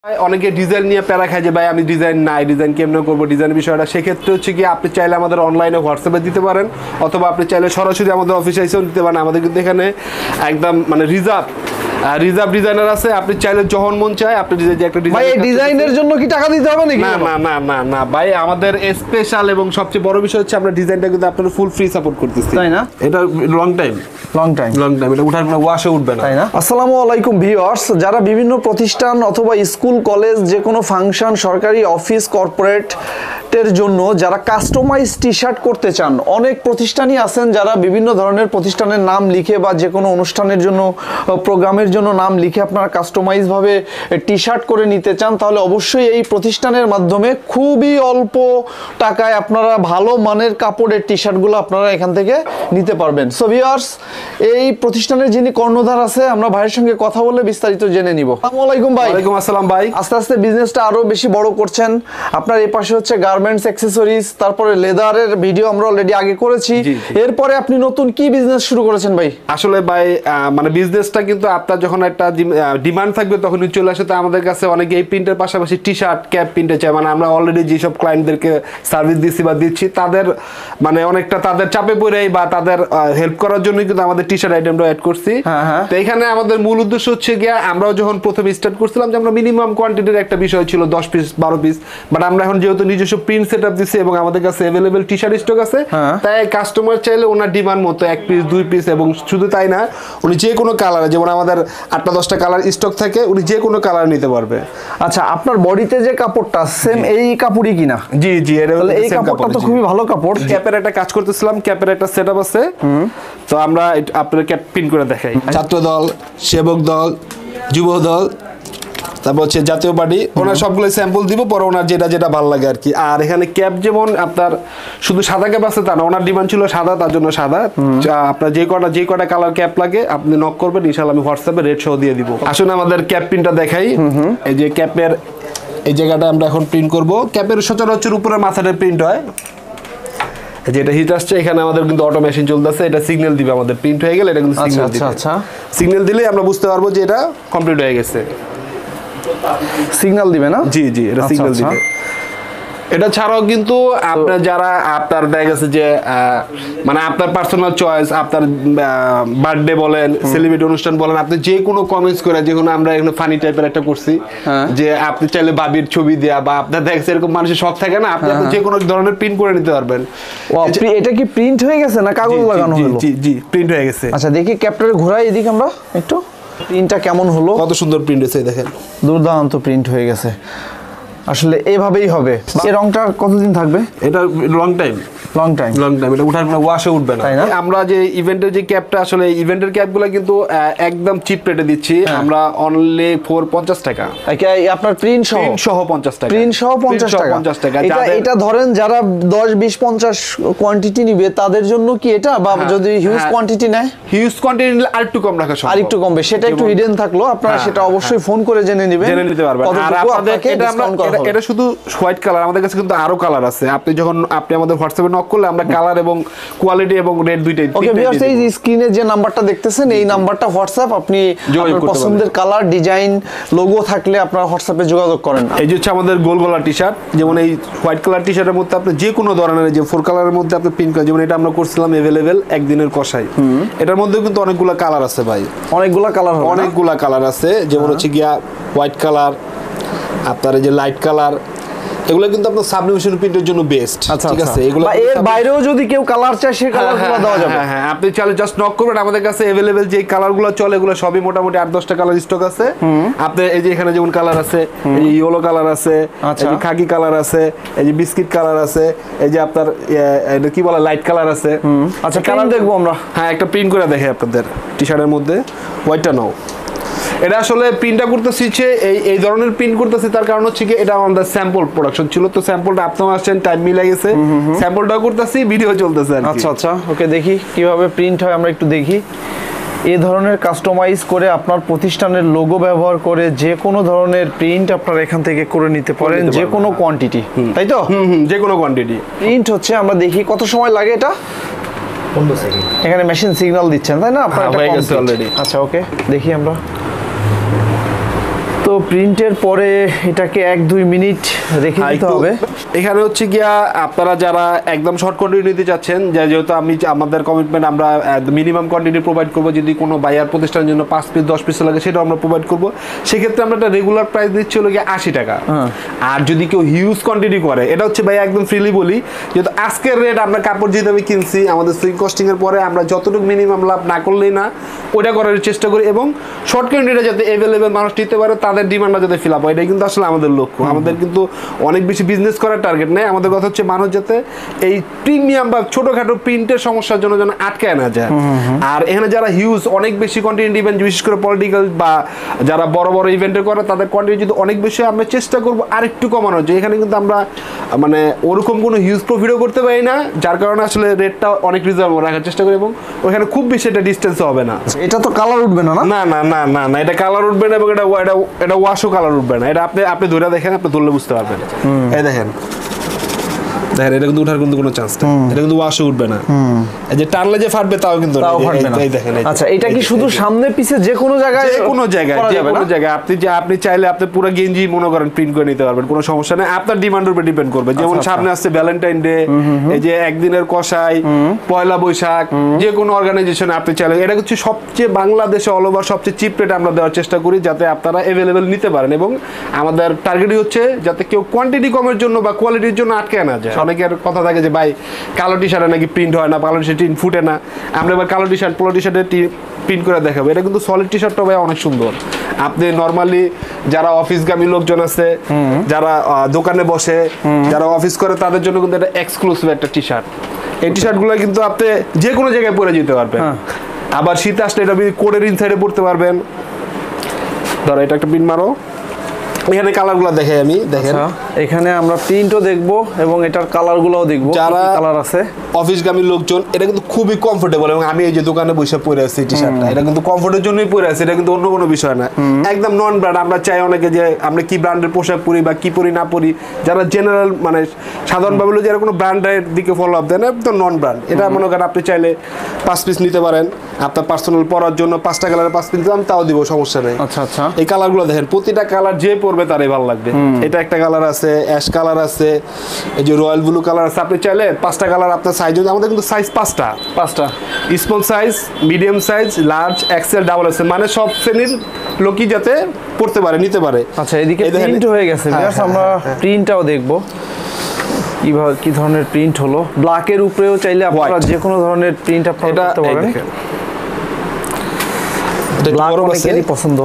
অনেকে ডিজাইন নিয়ে প্যারা খায় যে ভাই আমি ডিজাইন নাই, ডিজাইন কেমন করবো, ডিজাইনের বিষয়টা। সেক্ষেত্রে হচ্ছে কি আপনি চাইলে আমাদের অনলাইনে হোয়াটসঅ্যাপে দিতে পারেন, অথবা আপনি চাইলে সরাসরি আমাদের অফিসে এসেও দিতে পারেন। আমাদের কিন্তু এখানে একদম মানে রিজার্ভ ডিজাইনার আছে। আপনি চাইলে যখন মন চায় আপনি যে একটা ডিজাইন, ভাই এই ডিজাইনের জন্য কি টাকা দিতে হবে নাকি? না না না না না ভাই, আমাদের স্পেশাল এবং সবচেয়ে বড় বিষয় হচ্ছে আমরা ডিজাইনটা কিন্তু আপনাদের ফুল ফ্রি সাপোর্ট করতেছি, তাই না? এটা লং টাইম এটা উঠার কোনো ওয়াশে উঠবে না, তাই না? আসসালামু আলাইকুম ভিউয়ার্স, যারা বিভিন্ন প্রতিষ্ঠান অথবা স্কুল কলেজ যে কোনো ফাংশন, সরকারি অফিস, কর্পোরেটের জন্য যারা কাস্টমাইজ টি শার্ট করতে চান, অনেক প্রতিষ্ঠানই আছেন যারা বিভিন্ন ধরনের প্রতিষ্ঠানের নাম লিখে বা যে কোনো অনুষ্ঠানের জন্য, প্রোগ্রামের জন্য নাম লিখে আপনারা কাস্টমাইজ ভাবে টি শার্ট করে নিতে চান, তাহলে অবশ্যই এই প্রতিষ্ঠানের মাধ্যমে খুবই অল্প টাকায় আপনারা ভালো মানের কাপড়ের টি শার্টগুলো আপনারা এখান থেকে নিতে পারবেন। সো ভিউয়ার্স, এই প্রতিষ্ঠানের যিনি কর্ণধার আছে, আমরা ভাইয়ের সঙ্গে কথা বলে বিস্তারিত জেনে নিব। আসসালামু আলাইকুম ভাই। ওয়ালাইকুম আসসালাম ভাই। আস্তে আস্তে বিজনেসটা আরো বেশি বড় করছেন। আপনার এই পাশে হচ্ছে গার্মেন্টস, অ্যাকসেসরিজ, তারপরে লেদারের ভিডিও আমরা অলরেডি আগে করেছি। এরপরে আপনি নতুন কি বিজনেস শুরু করেছেন ভাই? আসলে ভাই মানে বিজনেসটা কিন্তু আপনার যখন একটা ডিমান্ড থাকবে তখনই চলে আসে। তো আমাদের কাছে অনেকে এই প্রিন্টের পাশাপাশি টি শার্ট, ক্যাপ প্রিন্টে চায়। মানে আমরা অলরেডি যেসব ক্লায়েন্টদেরকে সার্ভিস দিচ্ছি বা দিচ্ছি, তাদের মানে অনেকটা তাদের চাপে পড়ে বা তাদের হেল্প করার জন্য কিন্তু আমাদের টি শার্ট আইটেমটা অ্যাড করছি। তো এখানে আমাদের মূল উদ্দেশ্য হচ্ছে গিয়া, আমরাও যখন প্রথমে স্টার্ট করছিলাম যে আমরা মিনিমাম কোয়ান্টিটির একটা বিষয় ছিল 10 পিস 12 পিস, বাট আমরা এখন যেহেতু নিজস্ব প্রিন্ট সেট আপ দিচ্ছি এবং আমাদের কাছে অ্যাভেলেবেল টি শার্ট স্টক আছে, তাই কাস্টমার চাইলে ওনার ডিমান্ড মতো 1 পিস 2 পিস, এবং শুধু তাই না, উনি যে কোনো কালারে, যেমন আমাদের 8টা 10টা কালার স্টক থাকে, উনি যে কোনো কালার নিতে পারবে। আচ্ছা, আপনার বডিতে যে কাপড়টা সেম এই কাপড়ই কিনা? জি জি, এই কাপড়টা তো খুবই ভালো কাপড়। ক্যাপের একটা কাজ করতেছিলাম, ক্যাপের একটা সেটআপ আছে, তো আমরা আপনাদের ক্যাপ পিন করে দেখাই। ছাত্র দল, সেবক দল, যুব দল, তারপর হচ্ছে জাতীয় পার্টি, ওনার সবগুলো স্যাম্পল দিব, পরে ওনার যেটা যেটা ভালো লাগে আর কি। আর এখানে ক্যাপ যেমন আপনার শুধু সাদা ক্যাপ আছে তা না, ওনার ডিমান্ড ছিল সাদা, তার জন্য সাদা। আপনার যে কটা কালার ক্যাপ লাগে আপনি নক করবেন, ইনশাআল্লাহ আমি হোয়াটসঅ্যাপে রেট সহ দিয়ে দিব। আসুন আমাদের ক্যাপ প্রিন্টটা দেখাই। এই যে ক্যাপের এই জায়গাটা আমরা এখন প্রিন্ট করব। ক্যাপের সচরাচর উপরে মাথাটা প্রিন্ট হয়, যেটা হিট আসছে, এখানে আমাদের কিন্তু অটো মেশিন চলতেছে, এটা সিগন্যাল দিবে আমাদের প্রিন্ট হয়ে গেলে। এটা কিন্তু সিগন্যাল দিবে। আচ্ছা, সিগন্যাল দিলে আমরা বুঝতে পারবো যে এটা কমপ্লিট হয়ে গেছে। সিগন্যাল দিবে না? জি জি, এটা সিগন্যাল দিবে। এটা ছাড়াও কিন্তু আপনার যারা আপনার দেখা গেছে যে মানে আপনার পার্সোনাল চয়েস, আপনার বার্থডে বলেন, সেলিব্রিটি অনুষ্ঠান বলেন, আপনি যে কোনো কমেন্টস করে, যে কোনো আমরা এখানে ফানি টাইপের একটা করছি যে আপনি চাইলে বাবির ছবি দেয়া বা আপনার দেখছে এরকম মানুষের শখ থাকে না, আপনি যে কোনো ধরনের প্রিন্ট করে নিতে পারবেন। এটা কি প্রিন্ট হয়ে গেছে না কাগজ লাগানো হলো? জি জি, প্রিন্ট হয়ে গেছে। আচ্ছা, দেখি ক্যাপটারে ঘোরাই এদিকে আমরা একটু, প্রিন্টটা কেমন হলো। কত সুন্দর প্রিন্ট হয়েছে দেখেন, দুর্দান্ত প্রিন্ট হয়ে গেছে। আসলে এভাবেই হবে। এই রংটা কতদিন থাকবে? এটা লং টাইম এটা উঠার কোনো ওয়াশে উঠবে না। আমরা যে ইভেন্টের যে ক্যাপটা, আসলে ইভেন্টের ক্যাপগুলো কিন্তু একদম চিপ রেটে দিচ্ছি আমরা, অনলি 450 টাকা। আপনার প্রিন্ট সহ 50 টাকা, প্রিন্ট সহ 50 টাকা। এটা ধরেন যারা 10 20 50 কোয়ান্টিটি নিবে তাদের জন্য কি এটা, বা যদি হিউজ কোয়ান্টিটি নেয়, হিউজ কোয়ান্টিটি নিলে আরেকটু কম রাখা সম্ভব, আরেকটু কমবে। সেটা একটু হিডেন থাকলো, আপনারা সেটা অবশ্যই ফোন করে জেনে নিতে পারবেন। আর আপনাদের এটা শুধু হোয়াইট কালার, আমাদের কাছে কিন্তু আরো কালার আছে। আপনি আমাদের হোয়াটসঅ্যাপে নক করলে আমরা কালার এবং কোয়ালিটি এবং রেট দুইটাই। ওকে ভিউয়ার্স, এই স্ক্রিনে যে নাম্বারটা দেখতেছেন, এই নাম্বারটা হোয়াটসঅ্যাপ, আপনি আপনার পছন্দের কালার, ডিজাইন, লোগো থাকলে আপনারা হোয়াটসঅ্যাপে যোগাযোগ করেন। এই যে হচ্ছে আমাদের গোল গলা টি শার্ট, যেমন এই হোয়াইট কালার টি শার্টের মধ্যে আপনি যে কোনো ধরনের যে 4 কালারের মধ্যে আপনি প্রিন্ট করেন, যেমন এটা আমরা করছিলাম অ্যাভেলেবেল একদিনের কষাই। এটার মধ্যে কিন্তু অনেকগুলো কালার আছে ভাই, অনেকগুলো কালার আছে, যেমন হচ্ছে গিয়া হোয়াইট কালার, আপনার এই যে লাইট কালার, এগুলো কিন্তু আপনার সাবলিমেশন প্রিন্টের জন্য বেস্ট। ঠিক আছে, এগুলো এর বাইরেও যদি কেউ কালার চায় সেই কালারগুলো দেওয়া যাবে। হ্যাঁ, আপনি চাইলে জাস্ট নক করবেন, আমাদের কাছে अवेलेबल যে কালারগুলো চলে এগুলো সবই মোটামুটি 8-10টা কালার স্টক আছে। আপনি এই যে এখানে যেমন কালার আছে, এই ইয়েলো কালার আছে, এই যে খাকি কালার আছে, এই যে বিস্কিট কালার আছে, এই যে আপনার এটা কি বলে লাইট কালার আছে। আচ্ছা, কালার দেখবো আমরা। হ্যাঁ, একটা প্রিন্ট করে দেখাই আপনাদের টি শার্টের মধ্যে। হোয়াইটটা নাও, এটা আসলে প্রিন্টটা করতেছি এই ধরনের প্রিন্ট করতেছি, তার কারণ হচ্ছে কি এটা আমাদের স্যাম্পল প্রোডাকশন ছিল, তো স্যাম্পলটা আপনারা আসছেন, টাইম মিলে গেছে, স্যাম্পলটাও করতেছি, ভিডিও চলতেছে। আচ্ছা, ওকে, দেখি কিভাবে প্রিন্ট হয়, আমরা একটু দেখি। এই ধরনের কাস্টমাইজ করে আপনার প্রতিষ্ঠানের লোগো ব্যবহার করে যে কোনো ধরনের প্রিন্ট আপনারা এখান থেকে করে নিতে পারেন, যে কোনো কোয়ান্টিটি, তাই তো? যে কোনো কোয়ান্টিটি প্রিন্ট হচ্ছে। আমরা দেখি কত সময় লাগে এটা। 15 সেকেন্ড। এখানে মেশিন সিগন্যাল দিচ্ছেন, তাই না? আপনার এটা অলরেডি। আচ্ছা, ওকে, দেখি আমরা। তো প্রিন্টের পরে এটাকে 1-2 মিনিট রেখে দিতে হবে। এখানে হচ্ছে গিয়া আপনারা যারা একদম শর্ট কোয়ান্টিটি নিতে চাচ্ছেন, যেহেতু আমাদের কমিটমেন্ট আমরা মিনিমাম কোয়ান্টিটি প্রোভাইড করবো, যদি কোনো বায়ার প্রতিষ্ঠানের জন্য 5 পিস 10 পিস লাগে সেটাও আমরা প্রোভাইড করবো। সেক্ষেত্রে আমরা একটা রেগুলার প্রাইস দিচ্ছি হলো গিয়ে 80 টাকা। আর যদি কেউ হিউজ কোয়ান্টিটি করে, এটা হচ্ছে ভাই একদম ফ্রিলি বলি, যেহেতু আজকের রেট আমরা কাপড় যেহেতু আমি কিনছি, আমাদের সুইং কস্টিং এর পরে আমরা যতটুকু মিনিমাম লাভ না করলেই না ওইটা করার চেষ্টা করি, এবং শর্ট কোয়ান্টিটিটা যাতে অ্যাভেলেবেল মানুষ নিতে পারে, তাদের ডিমান্ডটা যাতে ফিল আপ হয়, এটাই কিন্তু আসলে আমাদের লক্ষ্য। আমাদের কিন্তু অনেক বেশি বিজনেস করার টার্গেট নেই, আমাদের কথা হচ্ছে মানুষ যাতে এই প্রিমিয়াম বা ছোটখাটো প্রিন্টের সমস্যার জন্য যেন আটকায় না যায়। আর এখানে যারা হিউজ অনেক বেশি কোয়ান্টিটি ইভেন্ট, বিশেষ করে পলিটিক্যাল বা যারা বড় বড় ইভেন্টের করে, তাদের কোয়ান্টিটি যদি অনেক বেশি, আমরা চেষ্টা করবো আরেকটু কমানোর, যে এখানে কিন্তু আমরা মানে ওরকম কোনো হিউজ প্রফিটও করতে পারি না, যার কারণে আসলে রেটটা অনেক রিজনেবল রাখার চেষ্টা করি, এবং ওখানে খুব বেশি এটা ডিস্টেন্স হবে না। এটা তো কালার উঠবে না? না না না না না, এটা কালার উঠবে না, এবং এটা ওয়াশও কালার উঠবে না। এটা আপনি ধরে দেখেন, আপনি ধরলে বুঝতে পারবেন। এই দেখেন এটা কিন্তু উঠার কিন্তু কোনো চান্স নেই, এটা কিন্তু ওয়াশও উঠবে না। এই যে টানলে যে ফাটবে তাও কিন্তু এই দেখেন। আচ্ছা, এটা কি শুধু সামনে পিছে যে কোনো জায়গায়? যে কোনো জায়গায় আপনি চাইলে আপনি পুরো গেঞ্জি মনে করেন প্রিন্ট করে নিতে পারবেন, কোনো সমস্যা নেই। আপনার ডিমান্ডের উপর ডিপেন্ড করবে। যেমন সামনে আসছে ভ্যালেন্টাইন ডে, এই যে একদিনের কষাই, পয়লা বৈশাখ, যে কোনো অর্গানাইজেশনে আপনি চাইলে, এটা হচ্ছে সবচেয়ে বাংলাদেশে অল ওভার সবচেয়ে চিপ রেট আমরা দেওয়ার চেষ্টা করি, যাতে আপনারা অ্যাভেলেবেল নিতে পারেন। এবং আমাদের টার্গেটই হচ্ছে যাতে কেউ কোয়ান্টিটি কমের জন্য বা কোয়ালিটির জন্য আটকে না যায়। অনেকের কথা থাকে যে ভাই কালো টি শার্টে নাকি প্রিন্ট হয় না, কালো টি শার্ট ফুটে না। আমরা এবার কালো টি শার্ট, পোলো টি শার্টে প্রিন্ট করে দেখাবো। এটা কিন্তু সলিড টি শার্টটা ভাই অনেক সুন্দর। আপনি নর্মালি যারা অফিসগামী লোকজন আছে, যারা দোকানে বসে, যারা অফিস করে, তাদের জন্য কিন্তু এটা এক্সক্লুসিভ একটা টি শার্ট। এই টি শার্টগুলো কিন্তু আপনি যে কোনো জায়গায় পরে যেতে পারবেন। আবার শীত আসলে এটা কোটের ইনসাইডে পড়তে পারবেন। ধরো এটা একটা প্রিন্ট মারো, এখানে কালারগুলো দেখে আমি দেখেন, এখানে আমরা প্রিন্টও দেখবো এবং এটার কালারগুলোও দেখবো। যারা কালার আছে অফিসগামী লোকজন, এটা কিন্তু খুবই কমফোর্টেবল। এবং আমি এই যে দোকানে বসে পরে আছি টি শার্টটা, এটা কিন্তু কমফোর্টের জন্যই পরে আছি, এটা কিন্তু অন্য কোনো বিষয় না। একদম নন ব্র্যান্ড। আমরা চাই অনেকে যে আমরা কি ব্র্যান্ডের পোশাক পরি বা কি পরি না পরি, যারা জেনারেল মানে সাধারণভাবে যারা কোনো ব্র্যান্ডের দিকে ফলো আপ দেয় না, একদম নন ব্র্যান্ড। এটা মনে করেন আপনি চাইলে 5 পিস নিতে পারেন, আপনার পার্সোনাল পরার জন্য 5টা কালারের 5 পিস আমি তাও দিব, সমস্যা নেই। আচ্ছা আচ্ছা, এই কালারগুলো দেখেন, প্রতিটা কালার যে পরবে তারই ভালো লাগবে। এটা একটা কালার আছে, অ্যাশ কালার আছে, এই যে রয়্যাল ব্লু কালার আছে। আপনি চাইলে 5টা কালার আপনার সাইজ, আমাদের কিন্তু সাইজ 5টা, small size, medium size, large, XL, double XL, মানে সব শ্রেণীর লোকই যাতে পড়তে পারে, নিতে পারে। আচ্ছা, এদিকে প্রিন্ট হয়ে গেছে, আমরা প্রিন্টটাও দেখবো কিভাবে কি ধরনের প্রিন্ট হলো। ব্ল্যাকের উপরেও চাইলে আপনারা যে কোনো ধরনের প্রিন্ট আপনারা করতে পারবেন। ব্ল্যাক অনেকেরই পছন্দ,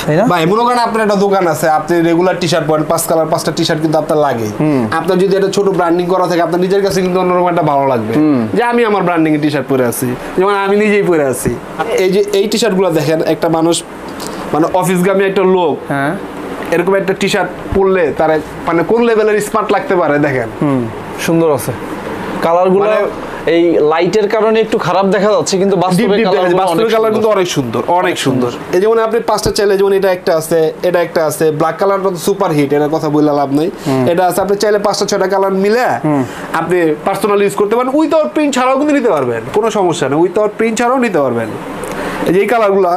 তাই না? ভাই মনে করেন আপনার একটা দোকান আছে, আপনি রেগুলার টি শার্ট পরেন, 5 কালার 5টা টি শার্ট কিন্তু আপনার লাগে। আপনার যদি একটা ছোট ব্র্যান্ডিং করা থাকে, আপনার নিজের কাছে কিন্তু অন্যরকম একটা ভালো লাগবে যে আমি আমার ব্র্যান্ডিং এর টি শার্ট পরে আছি, যেমন আমি নিজেই পরে আছি। এই যে এই টি শার্টগুলো দেখেন, একটা মানুষ মানে অফিসগামী একটা লোক এরকম একটা টি শার্ট পরলে তার মানে কোন লেভেলের স্মার্ট লাগতে পারে দেখেন। সুন্দর আছে কালারগুলো। এই লাইটের কারণে একটু খারাপ দেখা যাচ্ছে, কিন্তু বাস্তবে কালার কিন্তু অনেক সুন্দর, অনেক সুন্দর। এই যেমন আপনি 5টা চাইলে, যেমন এটা একটা আছে, এটা একটা আছে, ব্ল্যাক কালারটা তো সুপার হিট, এর কথা বললে লাভ নাই। এটা আছে, আপনি চাইলে 5টা 6টা কালার মিলে আপনি পার্সোনাল ইউজ করতে পারেন। উইথাউট প্রিন্ট ছাড়াও কিন্তু নিতে পারবেন, কোনো সমস্যা নেই। উইথাউট প্রিন্ট ছাড়াও নিতে পারবেন। এই যে এই কালারগুলা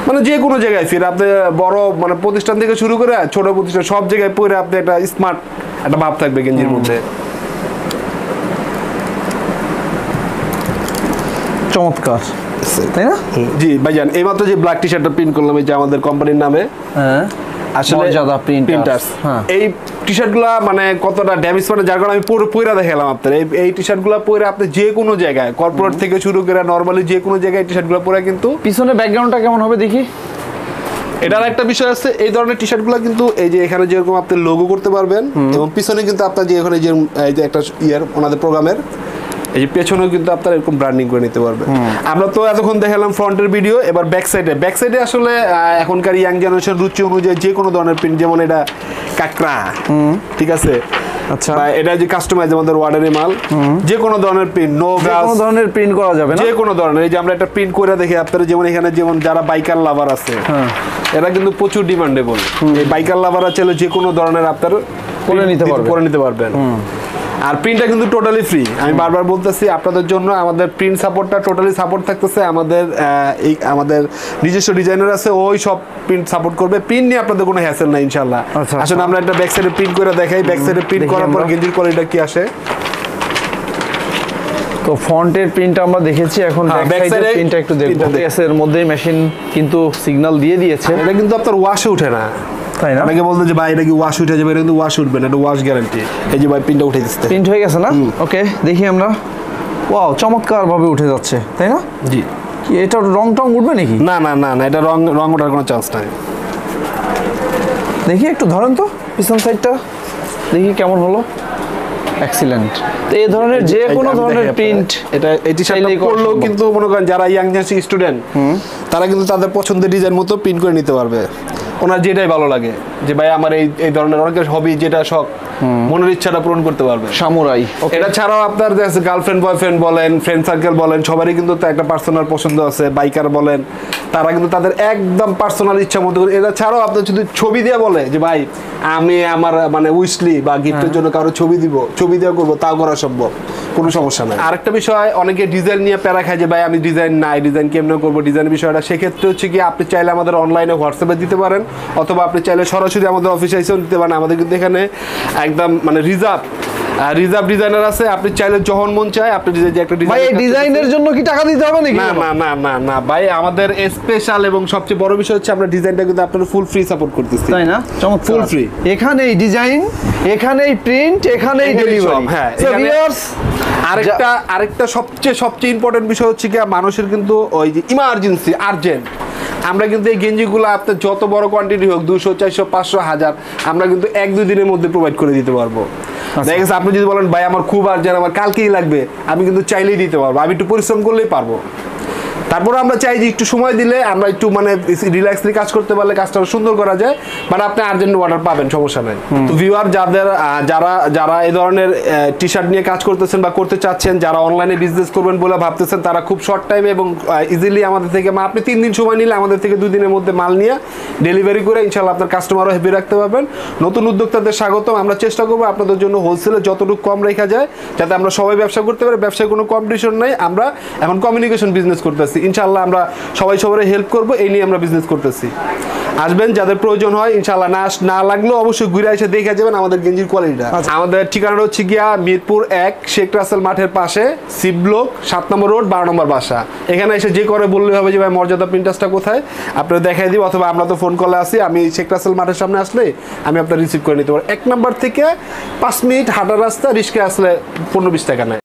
মানে যে কোনো জায়গায় ফিরে আপনি বড় মানে প্রতিষ্ঠান থেকে শুরু করে ছোট প্রতিষ্ঠান সব জায়গায় পরে আপনি একটা স্মার্ট একটা ভাব থাকবে গেঞ্জির মধ্যে। চমৎকার, তাই না? জি ভাইজান, এইমাত্র যে ব্ল্যাক টি শার্টটা প্রিন্ট করলাম, এই যে আমাদের কোম্পানির নামে, আসলে প্রিন্টার্স। এই টি শার্টগুলা মানে কতটা ড্যামেজ মানে, যার কারণে আমি পয়রা দেখালাম আপনার। এই টি শার্টগুলা পরে আপনি যে কোনো জায়গায়, কর্পোরেট থেকে শুরু করে নরমালি যে কোনো জায়গায় টি শার্টগুলা পরে কিন্তু। পিছনে ব্যাকগ্রাউন্ডটা কেমন হবে দেখি। এটার একটা বিষয় আছে, এই ধরনের টি শার্টগুলো কিন্তু এই যে এখানে যেরকম আপনি লোগো করতে পারবেন, এবং পিছনে কিন্তু আপনার যে এখানে যে এই যে একটা ওনাদের প্রোগ্রামের এই যে পেছনেও কিন্তু আপনারা এরকম ব্র্যান্ডিং করে নিতে পারবেন। আমরা তো এতক্ষণ দেখালাম ফ্রন্টের ভিডিও, এবার ব্যাক সাইডে আসলে এখনকার ইয়াং জেনারেশন রুচি অনুযায়ী যে কোনো ধরনের প্রিন্ট, যেমন এটা কাকড়া, ঠিক আছে, আচ্ছা, এটা যে কাস্টমাইজ আমাদের ওয়ার্ডের মাল, যে কোনো ধরনের প্রিন্ট, নো গ্রাস, কোনো ধরনের প্রিন্ট করা যাবে না, যে কোনো ধরনের। এই যে আমরা একটা প্রিন্ট করে দেখি আপনারা, যেমন এখানে যেমন যারা বাইকার লাভার আছে, এরা কিন্তু প্রচুর ডিমান্ডেবল। এই বাইকার লাভাররা চাইলে যে কোনো ধরনের আপনারা করে নিতে পারবেন। আর প্রিন্টটা কিন্তু টোটালি ফ্রি। আমি বারবার বলতেছি আপনাদের জন্য আমাদের প্রিন্ট সাপোর্টটা টোটালি সাপোর্ট থাকতেছে। আমাদের নিজস্ব ডিজাইনার আছে, ওই সব প্রিন্ট সাপোর্ট করবে। প্রিন্ট নিয়ে আপনাদের কোনো হ্যাসেল নাই ইনশাআল্লাহ। আসলে আমরা একটা ব্যাক সাইডে প্রিন্ট করে দেখাই, ব্যাক সাইডে প্রিন্ট করার পর গেঞ্জির কোয়ালিটিটা কি আসে। তো ফন্টের প্রিন্ট আমরা দেখেছি, এখন ব্যাক সাইডের প্রিন্টটা একটু দেখব। এর মধ্যেই মেশিন কিন্তু সিগন্যাল দিয়ে দিয়েছে। এটা কিন্তু আপনার ওয়াশে ওঠে না, তাই না? অনেকে বলতে যে ভাই এটা কি ওয়াশ উঠে যাবে, এটা কিন্তু ওয়াশ উঠবে না, এটা ওয়াশ গ্যারান্টি। এই যে ভাই প্রিন্টটা উঠে দিচ্ছে, প্রিন্ট হয়ে গেছে না? ওকে, দেখি আমরা। ওয়াও, চমৎকার ভাবে উঠে যাচ্ছে, তাই না? জি। কি এটা রং টং উঠবে নাকি? না না না না, এটা রং ওঠার কোনো চান্স নাই। দেখি একটু ধরেন তো পিছন সাইডটা, দেখি কেমন হলো। এক্সিলেন্ট। তো এই ধরনের যে কোনো ধরনের প্রিন্ট এটা এটি সাইলে করলেও কিন্তু মনে করেন যারা ইয়াং জেনারেশন স্টুডেন্ট তারা কিন্তু তাদের পছন্দের ডিজাইন মতো প্রিন্ট করে নিতে পারবে। ওনার যেটাই ভালো লাগে, যে ভাই আমার এই ধরনের অনেকের হবি, যেটা শখ, মনের ইচ্ছাটা পূরণ করতে পারবে। সামুরাই। এটা ছাড়াও আপনার গার্লফ্রেন্ড বয়ফ্রেন্ড বলেন, ফ্রেন্ড সার্কেল বলেন, সবারই কিন্তু একটা পার্সোনাল পছন্দ আছে। বাইকার বলেন, তারা কিন্তু তাদের একদম পার্সোনাল ইচ্ছা মতো করে। এটা ছাড়াও আপনার যদি ছবি দিয়ে বলে যে ভাই আমি আমার মানে উইশলি বা গিফটের জন্য কারো ছবি দিয়ে করবো, তাও করা সম্ভব, কোনো সমস্যা নাই। আরেকটা বিষয়, অনেকে ডিজাইন নিয়ে প্যারা খায় যে ভাই আমি ডিজাইন নাই, ডিজাইন কেমনে করবো, ডিজাইনের বিষয়টা। সেক্ষেত্রে হচ্ছে কি আপনি চাইলে আমাদের অনলাইনে হোয়াটসঅ্যাপে দিতে পারেন, অথবা আপনি চাইলে সরাসরি আমাদের অফিসে এসেও দিতে পারেন। আমাদের কিন্তু এখানে একদম মানে রিজার্ভ ডিজাইনার আছে। আপনি চাইলে যখন মন চায় আপনি যে একটা ভাই এই ডিজাইনের জন্য কি টাকা দিতে হবে নাকি? না না না না না ভাই, আমাদের স্পেশাল এবং সবচেয়ে বড় বিষয় হচ্ছে আমরা ডিজাইনটা কিন্তু আপনাদের ফুল ফ্রি সাপোর্ট করতেছি, তাই না? চমৎকার। Full free. এখানেই ডিজাইন, এখানেই প্রিন্ট, এখানেই ডেলিভারি। হ্যাঁ। আরেকটা সবচেয়ে ইম্পর্টেন্ট বিষয় হচ্ছে কি, মানুষের কিন্তু ওই যে ইমার্জেন্সি আর্জেন্ট, আমরা কিন্তু এই গেঞ্জিগুলো আপনার যত বড় কোয়ান্টিটি হোক, 200 400 500 1000, আমরা কিন্তু 1-2 দিনের মধ্যে প্রোভাইড করে দিতে পারবো। দেখা গেছে আপনি যদি বলেন ভাই আমার খুব আর্জেন্ট, আমার কালকেই লাগবে, আমি কিন্তু চাইলেই দিতে পারবো, আমি একটু পরিশ্রম করলেই পারবো। তারপরে আমরা চাই যে একটু সময় দিলে আমরা একটু মানে রিল্যাক্সলি কাজ করতে পারলে কাজটা সুন্দর করা যায়, মানে আপনি আর্জেন্ট অর্ডার পাবেন, সমস্যা নেই। তো ভিউয়ার যারা এই ধরনের টি শার্ট নিয়ে কাজ করতেছেন বা করতে চাচ্ছেন, যারা অনলাইনে বিজনেস করবেন বলে ভাবতেছেন, তারা খুব শর্ট টাইমে এবং ইজিলি আমাদের থেকে আপনি 3 দিন সময় নিলে আমাদের থেকে 2 দিনের মধ্যে মাল নিয়ে ডেলিভারি করে ইনশাল্লাহ আপনার কাস্টমারও হ্যাপি রাখতে পারবেন। নতুন উদ্যোক্তাদের স্বাগতম। আমরা চেষ্টা করবো আপনাদের জন্য হোলসেলে যতটুকু কম রেখা যায়, যাতে আমরা সবাই ব্যবসা করতে পারি। ব্যবসায় কোনো কম্পিটিশন নাই, আমরা এখন কমিউনিকেশন বিজনেস করতেছি। ইনশাআল্লাহ আমরা সবাই হেল্প করবো, এই নিয়ে আমরা বিজনেস করতেছি। আসবেন যাদের প্রয়োজন হয়, ইনশাআল্লাহ না লাগলেও অবশ্যই ঘুরে এসে দেখে যাবেন আমাদের গেঞ্জির কোয়ালিটিটা। আমাদের ঠিকানা হচ্ছে গিয়া মিরপুর 1 শেখ রাসেল মাঠের পাশে, সি ব্লক 7 নম্বর রোড, 12 নম্বর বাসা। এখানে এসে যে করে বললে হবে যে ভাই মর্যাদা প্রিন্টার্সটা কোথায়, আপনারা দেখাই দিব, অথবা আমরা তো ফোন কলে আসি, আমি শেখ রাসেল মাঠের সামনে আসলে আমি আপনার রিসিভ করে নিতে পারবো। 1 নম্বর থেকে 5 মিনিট হাঁটার রাস্তা, রিস্কে আসলে 15-20 টাকা নেয়।